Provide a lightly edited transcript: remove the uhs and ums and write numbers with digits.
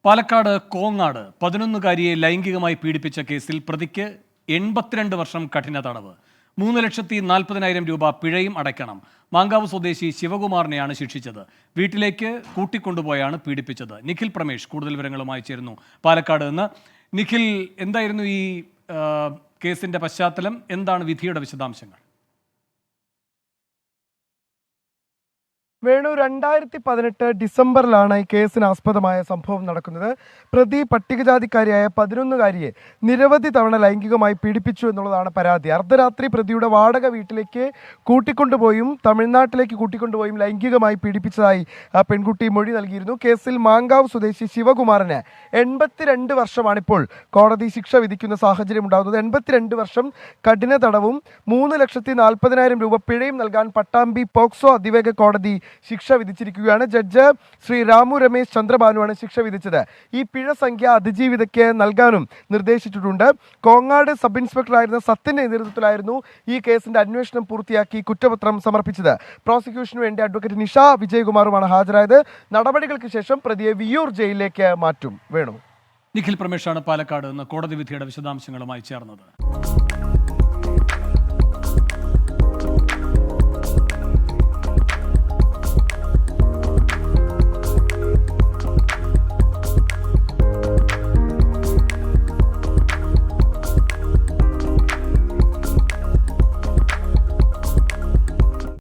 പാലക്കാട് കോങ്ങാട് 11-കാരിയെ ലൈംഗികമായി പീഡിപ്പിച്ച കേസിൽ പ്രതിക്ക് 82 വർഷം കഠിന തടവ്, 3,40,000 രൂപ പിഴയും അടയ്ക്കണം. മാങ്കാവ് സ്വദേശി ശിവകുമാറിനെയാണ് ശിക്ഷിച്ചത്. വീട്ടിലേക്ക് കൂട്ടിക്കൊണ്ടുപോയാണ് പീഡിപ്പിച്ചത്. നിഖിൽ പ്രമേഷ് കൂടുതൽ വിവരങ്ങളുമായി ചേരുന്നു പാലക്കാട് നിന്ന്. നിഖിൽ, എന്തായിരുന്നു ഈ കേസിന്റെ പശ്ചാത്തലം? എന്താണ് വിധിയുടെ വിശദാംശങ്ങൾ? വേണു, 2018 ഡിസംബറിലാണ് ഈ കേസിന് ആസ്പദമായ സംഭവം നടക്കുന്നത്. പ്രതി പട്ടികജാതിക്കാരിയായ 11-കാരിയെ നിരവധി തവണ ലൈംഗികമായി പീഡിപ്പിച്ചു എന്നുള്ളതാണ് പരാതി. അർദ്ധരാത്രി പ്രതിയുടെ വാടക വീട്ടിലേക്ക് കൂട്ടിക്കൊണ്ടുപോയും തമിഴ്നാട്ടിലേക്ക് കൂട്ടിക്കൊണ്ടുപോയും ലൈംഗികമായി പീഡിപ്പിച്ചതായി പെൺകുട്ടി മൊഴി നൽകിയിരുന്നു. കേസിൽ മാങ്കാവ് സ്വദേശി ശിവകുമാറിന് 82 വർഷമാണിപ്പോൾ കോടതി ശിക്ഷ വിധിക്കുന്ന സാഹചര്യം ഉണ്ടാകുന്നത്. 82 വർഷം കഠിന തടവും 3,40,000 രൂപ പിഴയും നൽകാൻ പട്ടാമ്പി പോക്സോ അതിവേഗ കോടതി ശിക്ഷ വിധിച്ചിരിക്കുകയാണ്. ജഡ്ജ് ശ്രീ രാമു രമേശ് ചന്ദ്രബാനുവാണ് ശിക്ഷ വിധിച്ചത്. ഈ പിഴ സംഖ്യ അതിജീവിതയ്ക്ക് നൽകാനും നിർദ്ദേശിച്ചിട്ടുണ്ട്. കോങ്ങാട് സബ് ഇൻസ്പെക്ടറായിരുന്ന സത്യന്റെ നേതൃത്വത്തിലായിരുന്നു ഈ കേസിന്റെ അന്വേഷണം പൂർത്തിയാക്കി കുറ്റപത്രം സമർപ്പിച്ചത്. പ്രോസിക്യൂഷനു വേണ്ടി അഡ്വക്കേറ്റ് നിഷ വിജയകുമാറുമാണ് ഹാജരായത്. നടപടികൾക്ക് ശേഷം പ്രതിയെ വിയ്യൂർ ജയിലിലേക്ക് മാറ്റും. വേണു. നിഖിൽ പ്രമേഷാണ് പാലക്കാട് നിന്ന് കോടതി വിധിയുടെ വിശദാംശങ്ങളുമായി ചേർന്നത്.